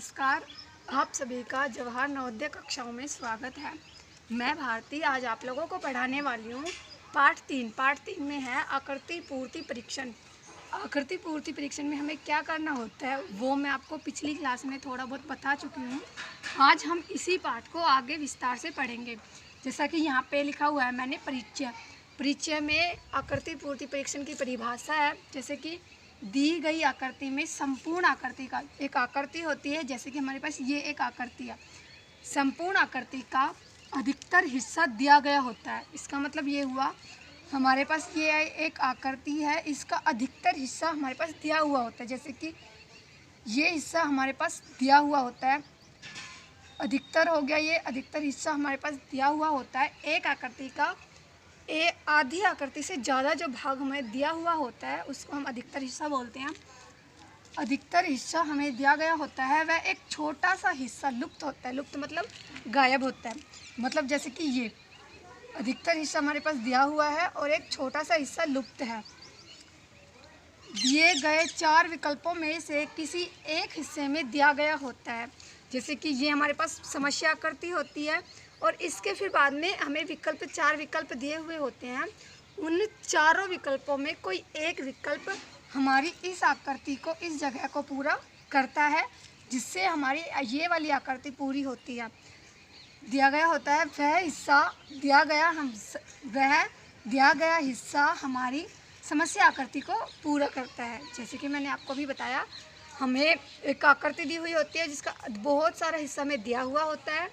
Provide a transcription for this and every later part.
नमस्कार। आप सभी का जवाहर नवोदय कक्षाओं में स्वागत है। मैं भारती आज आप लोगों को पढ़ाने वाली हूँ पाठ 3 में है आकृति पूर्ति परीक्षण। आकृति पूर्ति परीक्षण में हमें क्या करना होता है वो मैं आपको पिछली क्लास में थोड़ा बहुत बता चुकी हूँ। आज हम इसी पाठ को आगे विस्तार से पढ़ेंगे। जैसा कि यहाँ पे लिखा हुआ है मैंने परिचय में आकृति पूर्ति परीक्षण की परिभाषा है। जैसे कि दी गई आकृति में संपूर्ण आकृति का एक आकृति होती है, जैसे कि हमारे पास ये एक आकृति है। संपूर्ण आकृति का अधिकतर हिस्सा दिया गया होता है। इसका मतलब ये हुआ हमारे पास ये एक आकृति है, इसका अधिकतर हिस्सा हमारे पास दिया हुआ होता है। जैसे कि ये हिस्सा हमारे पास दिया हुआ होता है, अधिकतर हो गया, ये अधिकतर हिस्सा हमारे पास दिया हुआ होता है। एक आकृति का आधी आकृति से ज़्यादा जो भाग हमें दिया हुआ होता है उसको हम अधिकतर हिस्सा बोलते हैं। अधिकतर हिस्सा हमें दिया गया होता है, वह एक छोटा सा हिस्सा लुप्त होता है। लुप्त मतलब गायब होता है। मतलब जैसे कि ये अधिकतर हिस्सा हमारे पास दिया हुआ है और एक छोटा सा हिस्सा लुप्त है। दिए गए 4 विकल्पों में से किसी एक हिस्से में दिया गया होता है। जैसे कि ये हमारे पास समस्या आकृति होती है और इसके फिर बाद में हमें 4 विकल्प दिए हुए होते हैं। उन चारों विकल्पों में कोई एक विकल्प हमारी इस आकृति को, इस जगह को पूरा करता है, जिससे हमारी ये वाली आकृति पूरी होती है। दिया गया होता है वह दिया गया हिस्सा हमारी समस्या आकृति को पूरा करता है। जैसे कि मैंने आपको भी बताया, हमें एक आकृति दी हुई होती है जिसका बहुत सारा हिस्सा में दिया हुआ होता है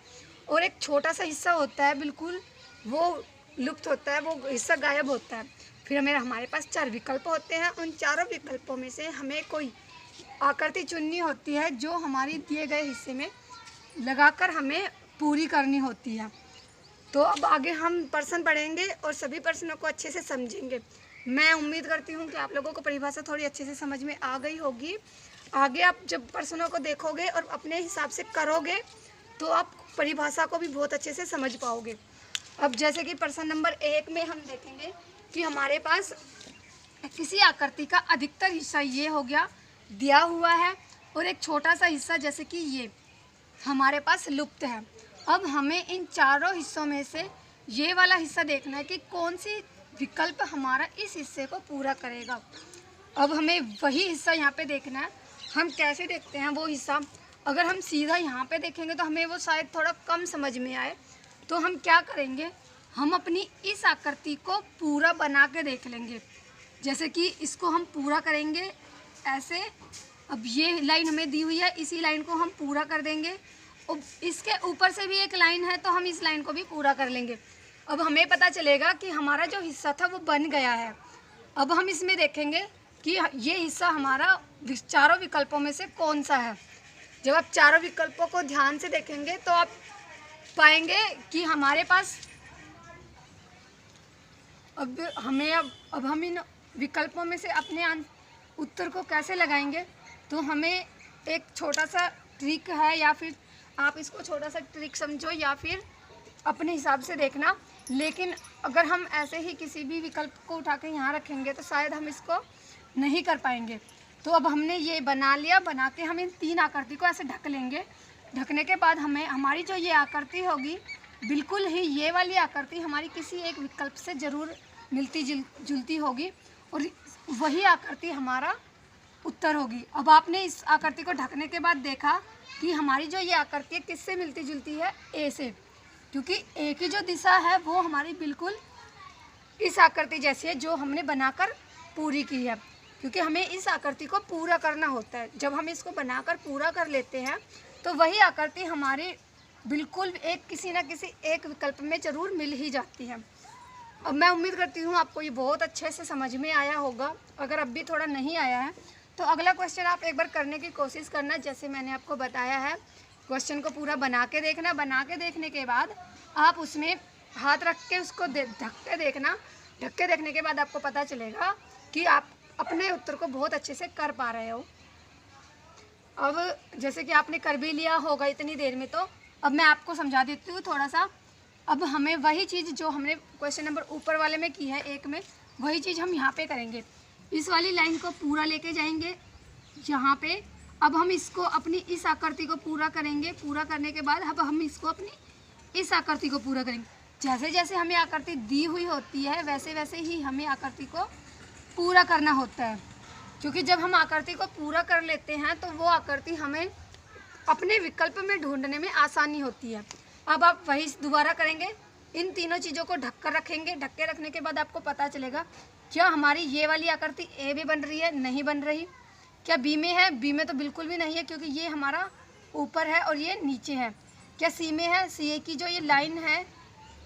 और एक छोटा सा हिस्सा होता है बिल्कुल वो लुप्त होता है, वो हिस्सा गायब होता है। फिर हमारे पास 4 विकल्प होते हैं। उन चारों विकल्पों में से हमें कोई आकृति चुननी होती है जो हमारी दिए गए हिस्से में लगाकर हमें पूरी करनी होती है। तो अब आगे हम प्रश्न पढ़ेंगे और सभी प्रश्नों को अच्छे से समझेंगे। मैं उम्मीद करती हूँ कि आप लोगों को परिभाषा थोड़ी अच्छे से समझ में आ गई होगी। आगे आप जब प्रश्नों को देखोगे और अपने हिसाब से करोगे तो आप परिभाषा को भी बहुत अच्छे से समझ पाओगे। अब जैसे कि प्रश्न नंबर 1 में हम देखेंगे कि हमारे पास किसी आकृति का अधिकतर हिस्सा ये हो गया दिया हुआ है और एक छोटा सा हिस्सा जैसे कि ये हमारे पास लुप्त है। अब हमें इन चारों हिस्सों में से ये वाला हिस्सा देखना है कि कौन सी विकल्प हमारा इस हिस्से को पूरा करेगा। अब हमें वही हिस्सा यहाँ पे देखना है। हम कैसे देखते हैं वो हिस्सा? अगर हम सीधा यहाँ पे देखेंगे तो हमें वो शायद थोड़ा कम समझ में आए। तो हम क्या करेंगे, हम अपनी इस आकृति को पूरा बना के देख लेंगे। जैसे कि इसको हम पूरा करेंगे ऐसे। अब ये लाइन हमें दी हुई है, इसी लाइन को हम पूरा कर देंगे और इसके ऊपर से भी एक लाइन है तो हम इस लाइन को भी पूरा कर लेंगे। अब हमें पता चलेगा कि हमारा जो हिस्सा था वो बन गया है। अब हम इसमें देखेंगे कि ये हिस्सा हमारा चारों विकल्पों में से कौन सा है। जब आप चारों विकल्पों को ध्यान से देखेंगे तो आप पाएंगे कि हमारे पास अब हम इन विकल्पों में से अपने उत्तर को कैसे लगाएंगे। तो हमें एक छोटा सा ट्रिक है, या फिर आप इसको छोटा सा ट्रिक समझो या फिर अपने हिसाब से देखना। लेकिन अगर हम ऐसे ही किसी भी विकल्प को उठा के यहाँ रखेंगे तो शायद हम इसको नहीं कर पाएंगे। तो अब हमने ये बना लिया, बना के हम इन 3 आकृति को ऐसे ढक लेंगे। ढकने के बाद हमारी जो ये आकृति होगी बिल्कुल ही ये वाली आकृति हमारी किसी एक विकल्प से ज़रूर मिलती जुलती होगी और वही आकृति हमारा उत्तर होगी। अब आपने इस आकृति को ढकने के बाद देखा कि हमारी जो ये आकृति है किससे मिलती जुलती है? ए से, क्योंकि ए की जो दिशा है वो हमारी बिल्कुल इस आकृति जैसी है जो हमने बनाकर पूरी की है। क्योंकि हमें इस आकृति को पूरा करना होता है। जब हम इसको बनाकर पूरा कर लेते हैं तो वही आकृति हमारी बिल्कुल किसी न किसी एक विकल्प में ज़रूर मिल ही जाती है। अब मैं उम्मीद करती हूँ आपको ये बहुत अच्छे से समझ में आया होगा। अगर अब भी थोड़ा नहीं आया है तो अगला क्वेश्चन आप एक बार करने की कोशिश करना, जैसे मैंने आपको बताया है। क्वेश्चन को पूरा बना के देखना। बना के देखने के बाद आप उसमें हाथ रख के उसको ढक के देखना। ढक के देखने के बाद आपको पता चलेगा कि आप अपने उत्तर को बहुत अच्छे से कर पा रहे हो। अब जैसे कि आपने कर भी लिया होगा इतनी देर में, तो अब मैं आपको समझा देती हूँ थोड़ा सा। अब हमें वही चीज़ जो हमने क्वेश्चन नंबर ऊपर वाले में की है 1 में, वही चीज़ हम यहाँ पे करेंगे। इस वाली लाइन को पूरा लेके जाएंगे यहाँ पे अब हम इसको अपनी इस आकृति को पूरा करेंगे। पूरा करने के बाद अब हम इसको अपनी इस आकृति को पूरा करेंगे। जैसे जैसे हमें आकृति दी हुई होती है वैसे वैसे ही हमें आकृति को पूरा करना होता है, क्योंकि जब हम आकृति को पूरा कर लेते हैं तो वो आकृति हमें अपने विकल्प में ढूंढने में आसानी होती है। अब आप वही दोबारा करेंगे, इन तीनों चीज़ों को ढक कर रखेंगे। ढक के रखने के बाद आपको पता चलेगा क्या हमारी ये वाली आकृति ए में बन रही है, नहीं बन रही। क्या बी में है, बी में तो बिल्कुल भी नहीं है क्योंकि ये हमारा ऊपर है और ये नीचे है। क्या सी में है, सी की जो ये लाइन है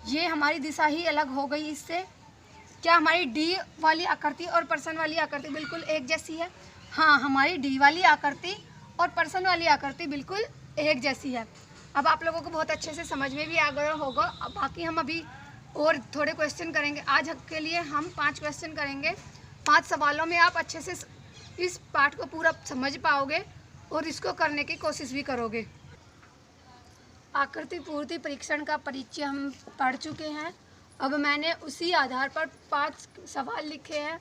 ये हमारी दिशा ही अलग हो गई इससे। क्या हमारी डी वाली आकृति और पर्सन वाली आकृति बिल्कुल एक जैसी है? हाँ, हमारी डी वाली आकृति और पर्सन वाली आकृति बिल्कुल एक जैसी है। अब आप लोगों को बहुत अच्छे से समझ में भी आ गया होगा। अब बाकी हम अभी और थोड़े क्वेश्चन करेंगे। आज के लिए हम 5 क्वेश्चन करेंगे। 5 सवालों में आप अच्छे से इस पाठ को पूरा समझ पाओगे और इसको करने की कोशिश भी करोगे। आकृति पूर्ति परीक्षण का परिचय हम पढ़ चुके हैं। अब मैंने उसी आधार पर 5 सवाल लिखे हैं।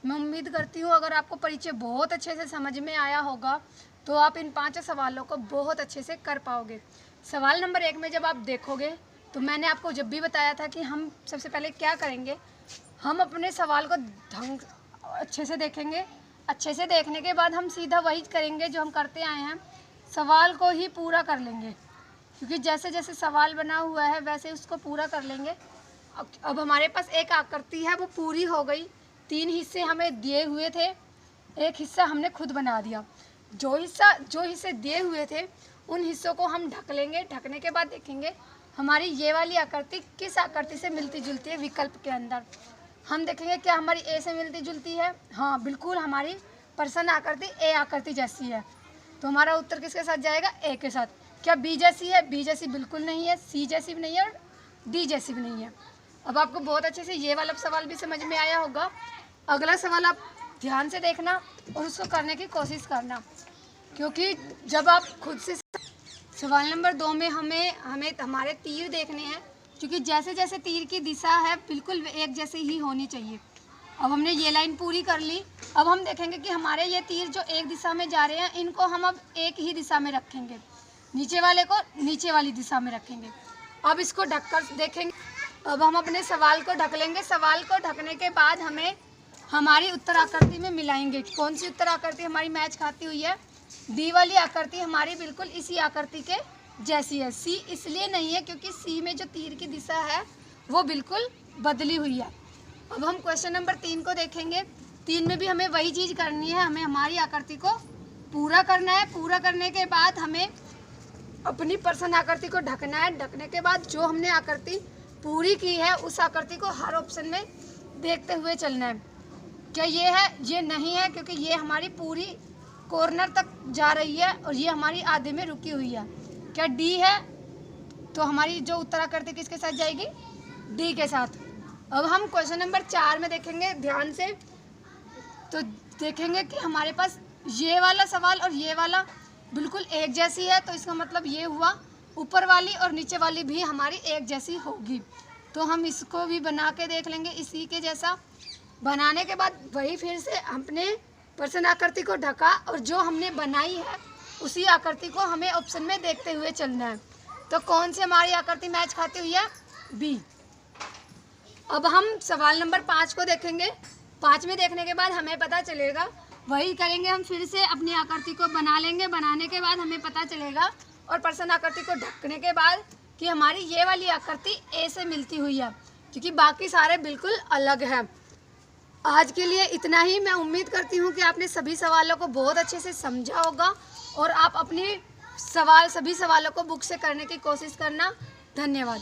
मैं उम्मीद करती हूँ अगर आपको परिचय बहुत अच्छे से समझ में आया होगा तो आप इन 5 सवालों को बहुत अच्छे से कर पाओगे। सवाल नंबर 1 में जब आप देखोगे तो मैंने आपको जब भी बताया था कि हम सबसे पहले क्या करेंगे, हम अपने सवाल को अच्छे से देखेंगे। अच्छे से देखने के बाद हम सीधा वही करेंगे जो हम करते आए हैं, सवाल को ही पूरा कर लेंगे, क्योंकि जैसे जैसे सवाल बना हुआ है वैसे उसको पूरा कर लेंगे। अब हमारे पास एक आकृति है वो पूरी हो गई। 3 हिस्से हमें दिए हुए थे, एक हिस्सा हमने खुद बना दिया। जो हिस्से दिए हुए थे उन हिस्सों को हम ढक लेंगे। ढकने के बाद देखेंगे हमारी ये वाली आकृति किस आकृति से मिलती जुलती है। विकल्प के अंदर हम देखेंगे क्या हमारी ए से मिलती जुलती है। हाँ, बिल्कुल हमारी पर्सन आकृति ए आकृति जैसी है, तो हमारा उत्तर किसके साथ जाएगा, ए के साथ। क्या बी जैसी है, बी जैसी बिल्कुल नहीं है, सी जैसी भी नहीं है और डी जैसी भी नहीं है। अब आपको बहुत अच्छे से ये वाला सवाल भी समझ में आया होगा। अगला सवाल आप ध्यान से देखना और उसको करने की कोशिश करना, क्योंकि जब आप खुद से सवाल नंबर 2 में हमें हमारे तीर देखने हैं, क्योंकि जैसे जैसे तीर की दिशा है बिल्कुल एक जैसे ही होनी चाहिए। अब हमने ये लाइन पूरी कर ली। अब हम देखेंगे कि हमारे ये तीर जो एक दिशा में जा रहे हैं इनको हम अब एक ही दिशा में रखेंगे, नीचे वाले को नीचे वाली दिशा में रखेंगे। अब इसको ढककर देखेंगे। अब हम अपने सवाल को ढक लेंगे। सवाल को ढकने के बाद हमें हमारी उत्तर आकृति में मिलाएंगे। कौन सी उत्तर आकृति हमारी मैच खाती हुई है, डी वाली आकृति हमारी बिल्कुल इसी आकृति के जैसी है। सी इसलिए नहीं है क्योंकि सी में जो तीर की दिशा है वो बिल्कुल बदली हुई है। अब हम क्वेश्चन नंबर 3 को देखेंगे। 3 में भी हमें वही चीज़ करनी है, हमें हमारी आकृति को पूरा करना है। पूरा करने के बाद हमें अपनी पर्सन आकृति को ढकना है। ढकने के बाद जो हमने आकृति पूरी की है उस आकृति को हर ऑप्शन में देखते हुए चलना है। क्या ये है, ये नहीं है क्योंकि ये हमारी पूरी कॉर्नर तक जा रही है और ये हमारी आधे में रुकी हुई है। क्या डी है, तो हमारी जो उत्तर आकृति किसके साथ जाएगी, डी के साथ। अब हम क्वेश्चन नंबर 4 में देखेंगे ध्यान से, तो देखेंगे कि हमारे पास ये वाला सवाल और ये वाला बिल्कुल एक जैसी है, तो इसका मतलब ये हुआ ऊपर वाली और नीचे वाली भी हमारी एक जैसी होगी। तो हम इसको भी बना के देख लेंगे इसी के जैसा। बनाने के बाद वही फिर से अपने पर्सन आकृति को ढका और जो हमने बनाई है उसी आकृति को हमें ऑप्शन में देखते हुए चलना है। तो कौन सी हमारी आकृति मैच खाती हुई है, बी। अब हम सवाल नंबर 5 को देखेंगे। 5 में देखने के बाद हमें पता चलेगा, वही करेंगे हम फिर से अपनी आकृति को बना लेंगे। बनाने के बाद हमें पता चलेगा और पर्सन आकृति को ढकने के बाद कि हमारी ये वाली आकृति ए से मिलती हुई है, क्योंकि बाकी सारे बिल्कुल अलग हैं। आज के लिए इतना ही। मैं उम्मीद करती हूँ कि आपने सभी सवालों को बहुत अच्छे से समझा होगा और आप अपनी सभी सवालों को बुक से करने की कोशिश करना। धन्यवाद।